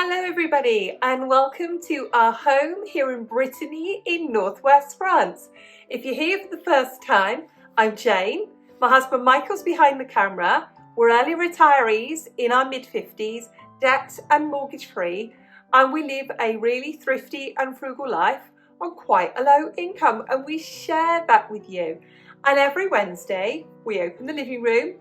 Hello everybody and welcome to our home here in Brittany in northwest France. If you're here for the first time, I'm Jane. My husband Michael's behind the camera. We're early retirees in our mid-50s, debt and mortgage free, and we live a really thrifty and frugal life on quite a low income, and we share that with you. And every Wednesday we open the living room,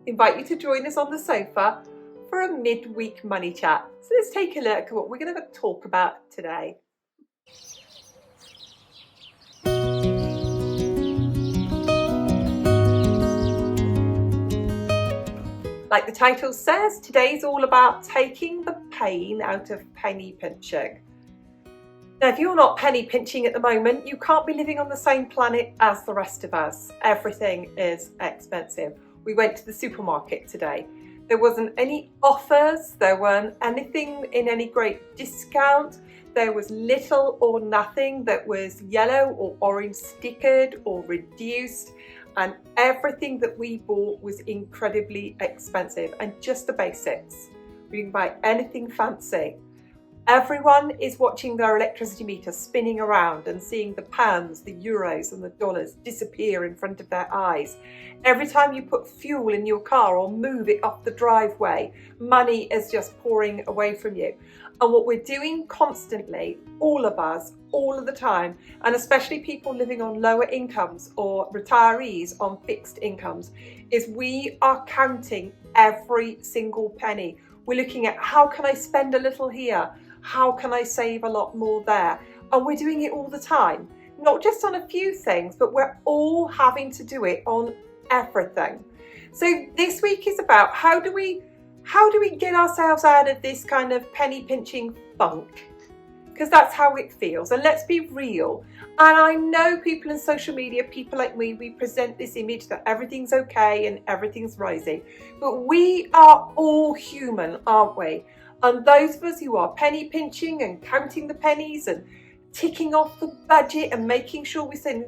invite you to join us on the sofa for a midweek money chat. So let's take a look at what we're going to talk about today. Like the title says, today's all about taking the pain out of penny pinching. Now, if you're not penny pinching at the moment, you can't be living on the same planet as the rest of us. Everything is expensive. We went to the supermarket today. There wasn't any offers, there weren't anything in any great discount, there was little or nothing that was yellow or orange stickered or reduced, and everything that we bought was incredibly expensive and just the basics. We didn't buy anything fancy. Everyone is watching their electricity meter spinning around and seeing the pounds, the euros and the dollars disappear in front of their eyes. Every time you put fuel in your car or move it off the driveway, money is just pouring away from you. And what we're doing constantly, all of us, all of the time, and especially people living on lower incomes or retirees on fixed incomes, is we are counting every single penny. We're looking at how can I spend a little here? How can I save a lot more there? And we're doing it all the time, not just on a few things, but we're all having to do it on everything. So this week is about how do we get ourselves out of this kind of penny pinching funk? Because that's how it feels. And let's be real. And I know people in social media, people like me, we present this image that everything's okay and everything's rising. But we are all human, aren't we? And those of us who are penny pinching and counting the pennies and ticking off the budget and making sure we send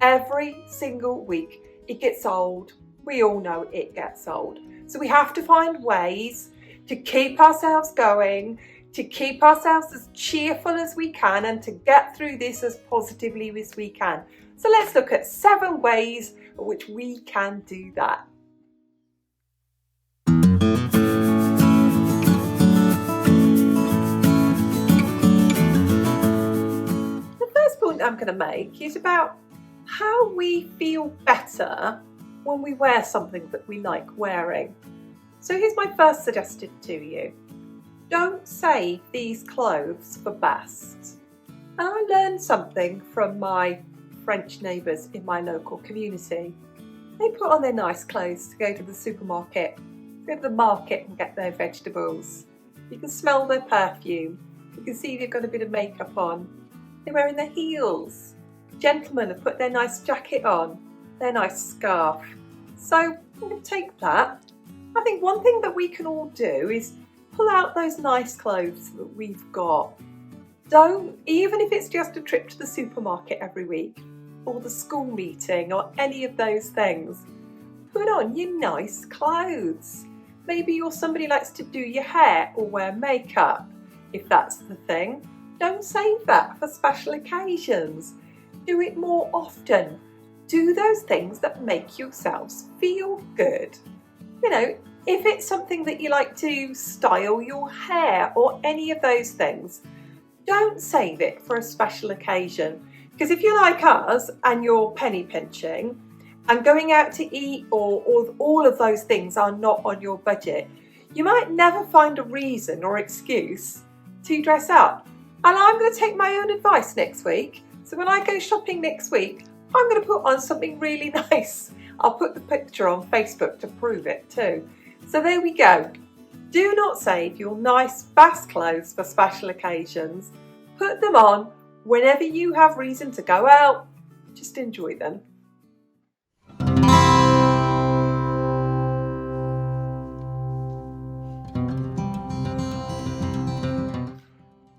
every single week, it gets old. We all know it gets old. So we have to find ways to keep ourselves going, to keep ourselves as cheerful as we can, and to get through this as positively as we can. So let's look at 7 ways in which we can do that. The first point I'm going to make is about how we feel better when we wear something that we like wearing. So here's my first suggestion to you. Don't save these clothes for best. And I learned something from my French neighbours in my local community. They put on their nice clothes to go to the supermarket, go to the market and get their vegetables. You can smell their perfume. You can see they've got a bit of makeup on. They're wearing their heels. Gentlemen have put their nice jacket on, their nice scarf. So I'm going to take that. I think one thing that we can all do is pull out those nice clothes that we've got. Don't, even if it's just a trip to the supermarket every week or the school meeting or any of those things, put on your nice clothes. Maybe you're somebody who likes to do your hair or wear makeup. If that's the thing, don't save that for special occasions. Do it more often. Do those things that make yourselves feel good. You know, if it's something that you like to style your hair or any of those things, don't save it for a special occasion. Because if you're like us and you're penny pinching and going out to eat or all of those things are not on your budget, you might never find a reason or excuse to dress up. And I'm going to take my own advice next week. So when I go shopping next week, I'm going to put on something really nice. I'll put the picture on Facebook to prove it too. So there we go. Do not save your nice fast clothes for special occasions. Put them on whenever you have reason to go out. Just enjoy them.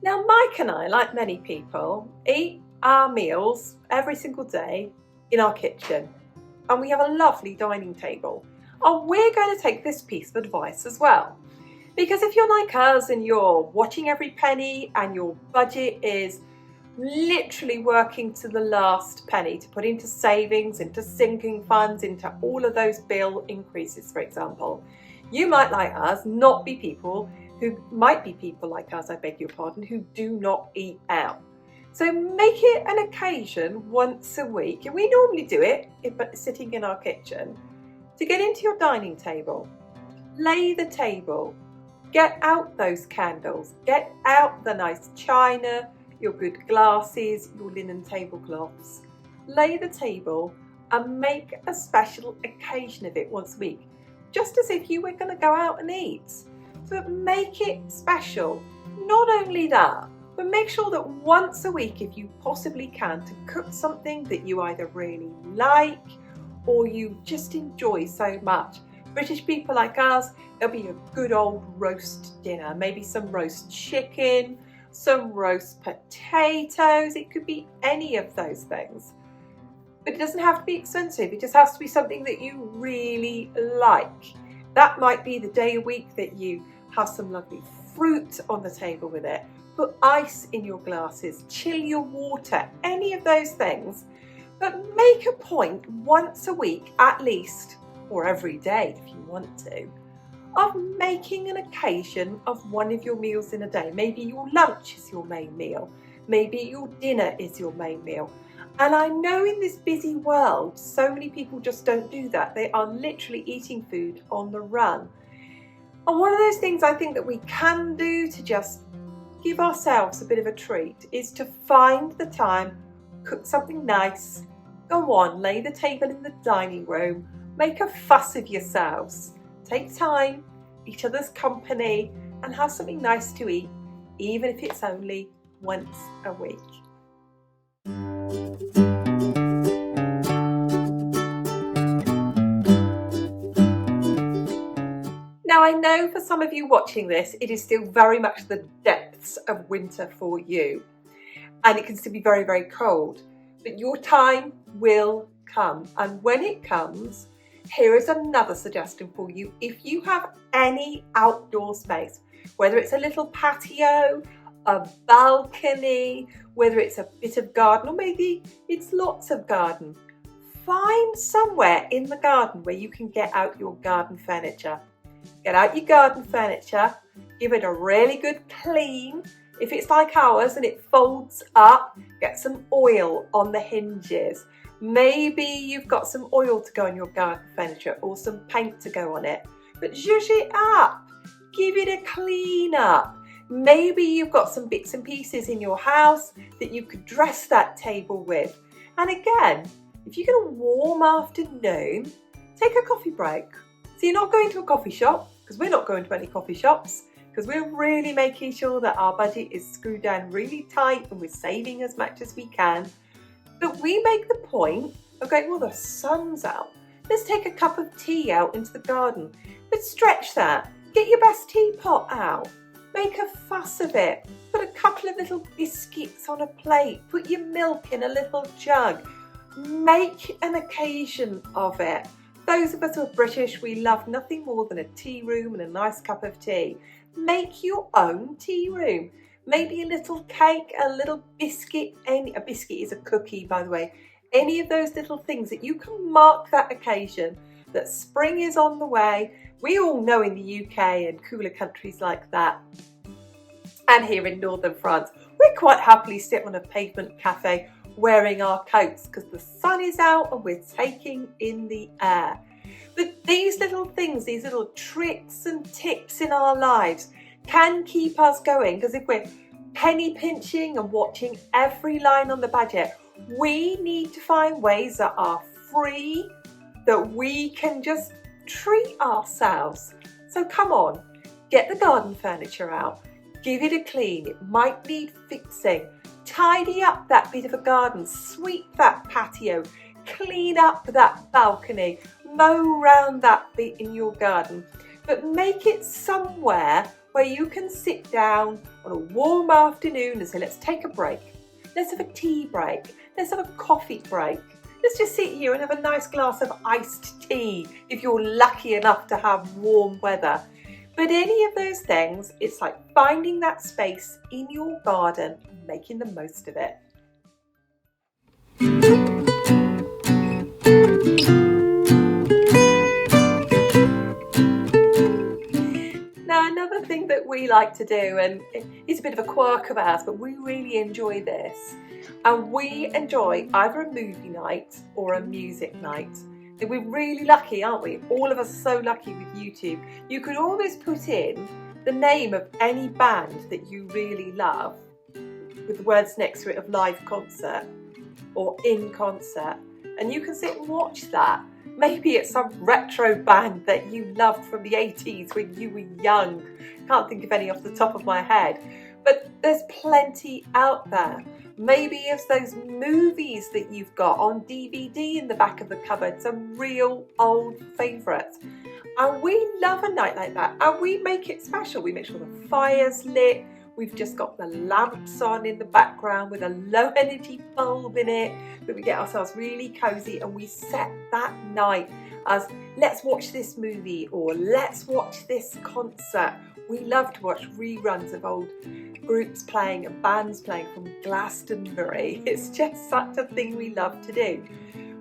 Now Mike and I, like many people, eat our meals every single day in our kitchen, and we have a lovely dining table. And we're going to take this piece of advice as well, Because if you're like us and you're watching every penny and your budget is literally working to the last penny to put into savings, into sinking funds, into all of those bill increases, for example, you might, like us, be people like us, I beg your pardon, who do not eat out. So make it an occasion once a week, and we normally do it sitting in our kitchen, to get into your dining table, lay the table, get out those candles, get out the nice china, your good glasses, your linen tablecloths. Lay the table and make a special occasion of it once a week, just as if you were going to go out and eat. So make it special. Not only that, but make sure that once a week, if you possibly can, to cook something that you either really like or you just enjoy so much. British people like us, there'll be a good old roast dinner, maybe some roast chicken, some roast potatoes. It could be any of those things, but it doesn't have to be expensive. It just has to be something that you really like. That might be the day a week that you have some lovely fruit on the table with it, put ice in your glasses, chill your water, any of those things. But make a point once a week at least, or every day if you want to, of making an occasion of one of your meals in a day. Maybe your lunch is your main meal. Maybe your dinner is your main meal. And I know in this busy world, so many people just don't do that. They are literally eating food on the run. And one of those things I think that we can do to just give ourselves a bit of a treat is to find the time, cook something nice, go on, lay the table in the dining room, make a fuss of yourselves. Take time, each other's company, and have something nice to eat, even if it's only once a week. Now, I know for some of you watching this, it is still very much the depths of winter for you, and it can still be very, very cold, but your time will come, and when it comes, here is another suggestion for you. If you have any outdoor space, whether it's a little patio, a balcony, whether it's a bit of garden, or maybe it's lots of garden, find somewhere in the garden where you can get out your garden furniture. Get out your garden furniture, give it a really good clean. If it's like ours and it folds up, get some oil on the hinges. Maybe you've got some oil to go on your garden furniture or some paint to go on it. But zhuzh it up, give it a clean up. Maybe you've got some bits and pieces in your house that you could dress that table with. And again, if you get a warm afternoon, take a coffee break. So you're not going to a coffee shop, because we're not going to any coffee shops, because we're really making sure that our budget is screwed down really tight and we're saving as much as we can. But we make the point of going, well, the sun's out. Let's take a cup of tea out into the garden. But stretch that. Get your best teapot out. Make a fuss of it. Put a couple of little biscuits on a plate. Put your milk in a little jug. Make an occasion of it. Those of us who are British, we love nothing more than a tea room and a nice cup of tea. Make your own tea room. Maybe a little cake, a little biscuit. A biscuit is a cookie, by the way. Any of those little things that you can mark that occasion, that spring is on the way. We all know in the UK and cooler countries like that, and here in northern France, we quite happily sit on a pavement cafe wearing our coats because the sun is out and we're taking in the air. But these little things, these little tricks and tips in our lives can keep us going, because if we're penny pinching and watching every line on the budget, we need to find ways that are free, that we can just treat ourselves. So come on, get the garden furniture out, give it a clean. It might need fixing. Tidy up that bit of a garden, sweep that patio, clean up that balcony, mow round that bit in your garden, but make it somewhere where you can sit down on a warm afternoon and say, let's take a break. Let's have a tea break. Let's have a coffee break. Let's just sit here and have a nice glass of iced tea if you're lucky enough to have warm weather. But any of those things, it's like finding that space in your garden and making the most of it. Now, another thing that we like to do, and it's a bit of a quirk of ours, but we really enjoy this, and we enjoy either a movie night or a music night. And we're really lucky, aren't we? All of us are so lucky with YouTube. You could always put in the name of any band that you really love with the words next to it of live concert or in concert, and you can sit and watch that. Maybe it's some retro band that you loved from the 80s when you were young. Can't think of any off the top of my head, but there's plenty out there. Maybe it's those movies that you've got on DVD in the back of the cupboard, some real old favourites. And we love a night like that, and we make it special. We make sure the fire's lit. We've just got the lamps on in the background with a low energy bulb in it, that we get ourselves really cosy, and we set that night as let's watch this movie or let's watch this concert. We love to watch reruns of old groups playing and bands playing from Glastonbury. It's just such a thing we love to do.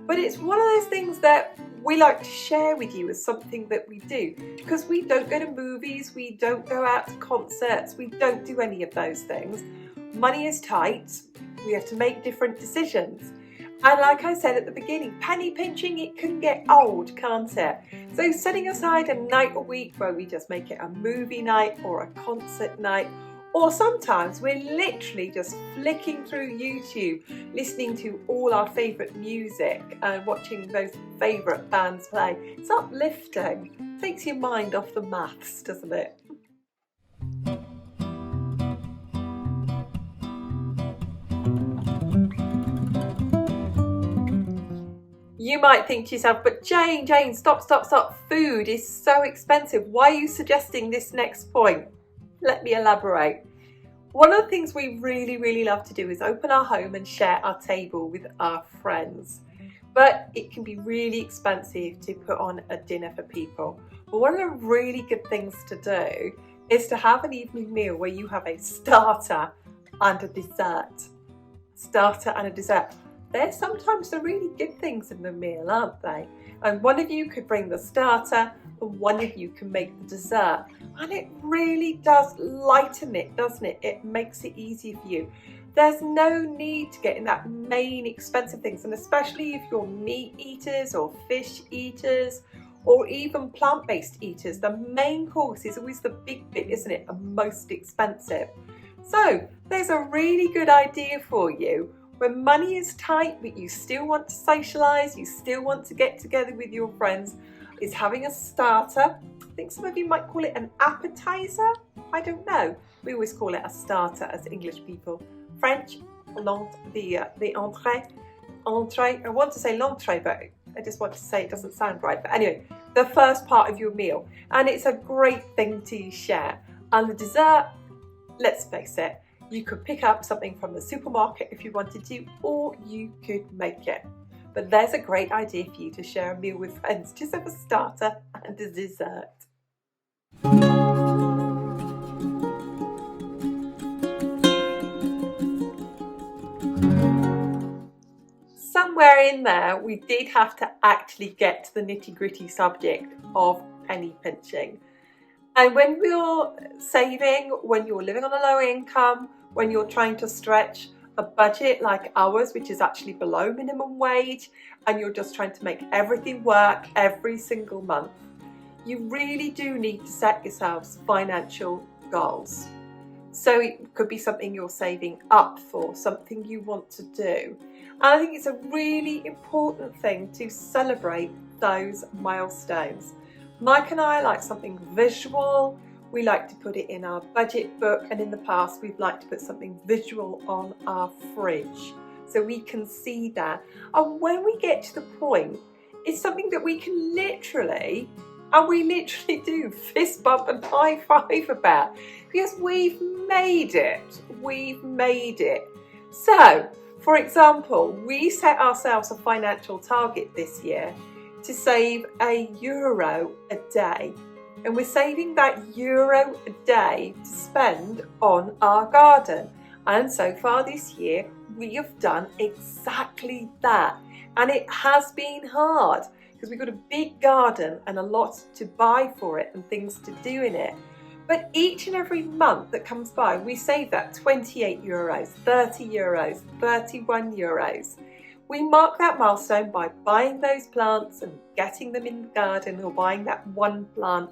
But it's one of those things that we like to share with you as something that we do, because we don't go to movies, we don't go out to concerts, we don't do any of those things. Money is tight, we have to make different decisions. And like I said at the beginning, penny pinching, it can get old, can't it? So setting aside a night a week where we just make it a movie night or a concert night, or sometimes we're literally just flicking through YouTube, listening to all our favourite music and watching those favourite bands play. It's uplifting. Takes your mind off the maths, doesn't it? You might think to yourself, but Jane, stop. Food is so expensive. Why are you suggesting this next point? Let me elaborate. One of the things we really love to do is open our home and share our table with our friends. But it can be really expensive to put on a dinner for people. But one of the really good things to do is to have an evening meal where you have a starter and a dessert. Starter and a dessert. They're sometimes the really good things in the meal, aren't they? And one of you could bring the starter and one of you can make the dessert. And it really does lighten it, doesn't it? It makes it easy for you. There's no need to get in that main expensive things, and especially if you're meat eaters or fish eaters or even plant-based eaters, the main course is always the big bit, isn't it? And most expensive. So there's a really good idea for you. When money is tight, but you still want to socialise, you still want to get together with your friends, is having a starter. I think some of you might call it an appetizer. I don't know. We always call it a starter as English people. French, the entree. I want to say l'entrée, but I just want to say it doesn't sound right. But anyway, the first part of your meal. And it's a great thing to share. And the dessert, let's face it, you could pick up something from the supermarket if you wanted to, or you could make it. But there's a great idea for you to share a meal with friends. Just have a starter and a dessert. Somewhere in there, we did have to actually get to the nitty-gritty subject of penny pinching. And when you're saving, when you're living on a low income, when you're trying to stretch a budget like ours, which is actually below minimum wage, and you're just trying to make everything work every single month, you really do need to set yourselves financial goals. So it could be something you're saving up for, something you want to do. And I think it's a really important thing to celebrate those milestones. Mike and I like something visual. We like to put it in our budget book, and in the past we've liked to put something visual on our fridge so we can see that. And when we get to the point, it's something that we can literally, and we literally do, fist bump and high five about, because we've made it. We've made it. So, for example, we set ourselves a financial target this year to save €1 a day. and we're saving that euro a day to spend on our garden. And so far this year, we have done exactly that. And it has been hard because we've got a big garden and a lot to buy for it and things to do in it. But each and every month that comes by, we save that 28 euros, 30 euros, 31 euros. We mark that milestone by buying those plants and getting them in the garden, or buying that one plant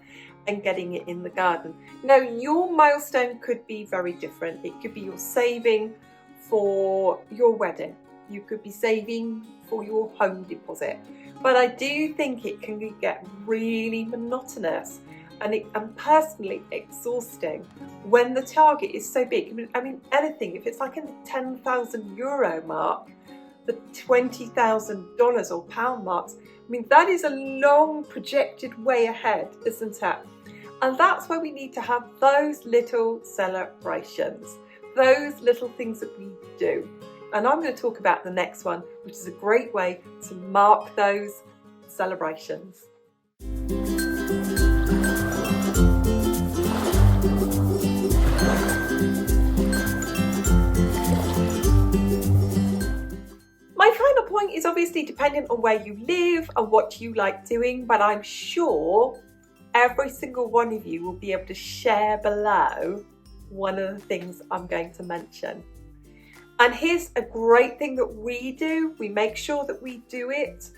and getting it in the garden. Now, your milestone could be very different. It could be you're saving for your wedding. You could be saving for your home deposit. But I do think it can get really monotonous and personally exhausting when the target is so big. I mean, anything, if it's like a 10,000 euro mark, the $20,000 or pound marks, I mean, that is a long projected way ahead, isn't it? And that's why we need to have those little celebrations, those little things that we do. And I'm going to talk about the next one, which is a great way to mark those celebrations. My final point is obviously dependent on where you live and what you like doing, but I'm sure every single one of you will be able to share below one of the things I'm going to mention. And here's a great thing that we do. We make sure that we do it,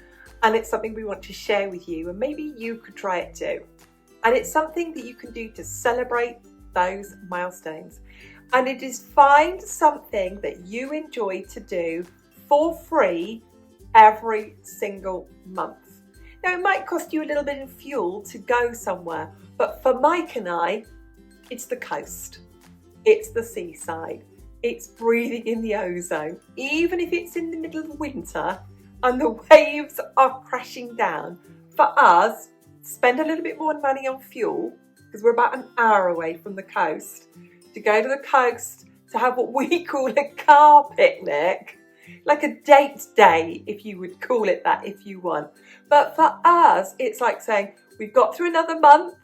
and it's something we want to share with you, and maybe you could try it too. And it's something that you can do to celebrate those milestones. And it is find something that you enjoy to do for free every single month. Now, it might cost you a little bit of fuel to go somewhere, but for Mike and I, it's the coast, it's the seaside, it's breathing in the ozone. Even if it's in the middle of winter and the waves are crashing down, for us, spend a little bit more money on fuel, because we're about an hour away from the coast, to go to the coast to have what we call a car picnic, like a date day, if you would call it that if you want. But for us, it's like saying, we've got through another month,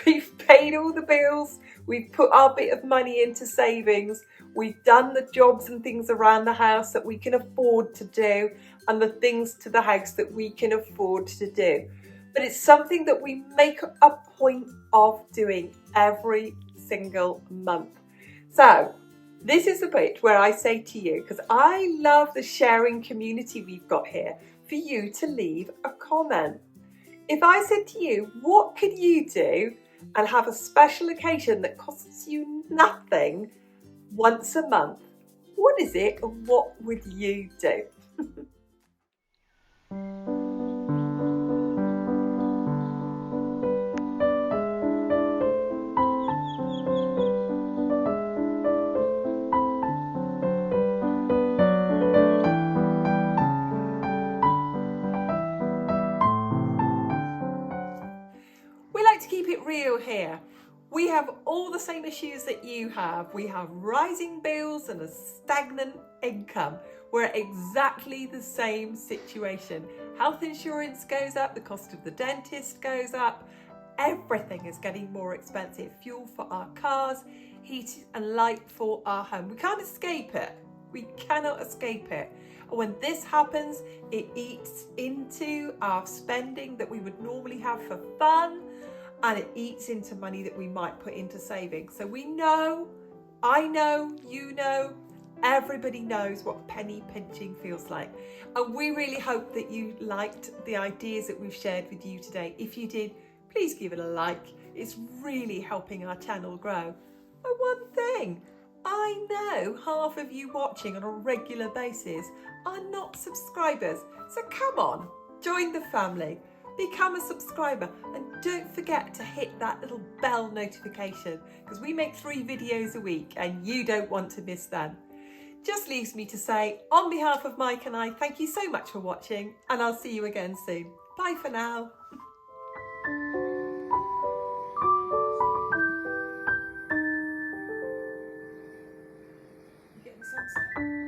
we've paid all the bills, we've put our bit of money into savings, we've done the jobs and things around the house that we can afford to do, and the things to the house that we can afford to do. But it's something that we make a point of doing every single month. So this is the bit where I say to you, because I love the sharing community we've got here, for you to leave a comment. If I said to you, what could you do and have a special occasion that costs you nothing once a month? What is it and what would you do? Real here. We have all the same issues that you have. We have rising bills and a stagnant income. We're at exactly the same situation. Health insurance goes up, the cost of the dentist goes up, everything is getting more expensive. Fuel for our cars, heat and light for our home. We can't escape it. We cannot escape it. And when this happens, it eats into our spending that we would normally have for fun, and it eats into money that we might put into savings. So we know, I know, you know, everybody knows what penny pinching feels like. And we really hope that you liked the ideas that we've shared with you today. If you did, please give it a like. It's really helping our channel grow. And one thing, I know half of you watching on a regular basis are not subscribers. So come on, join the family. Become a subscriber, and don't forget to hit that little bell notification, because we make 3 videos a week and you don't want to miss them. Just leaves me to say, on behalf of Mike and I, thank you so much for watching, and I'll see you again soon. Bye for now. Getting sunset.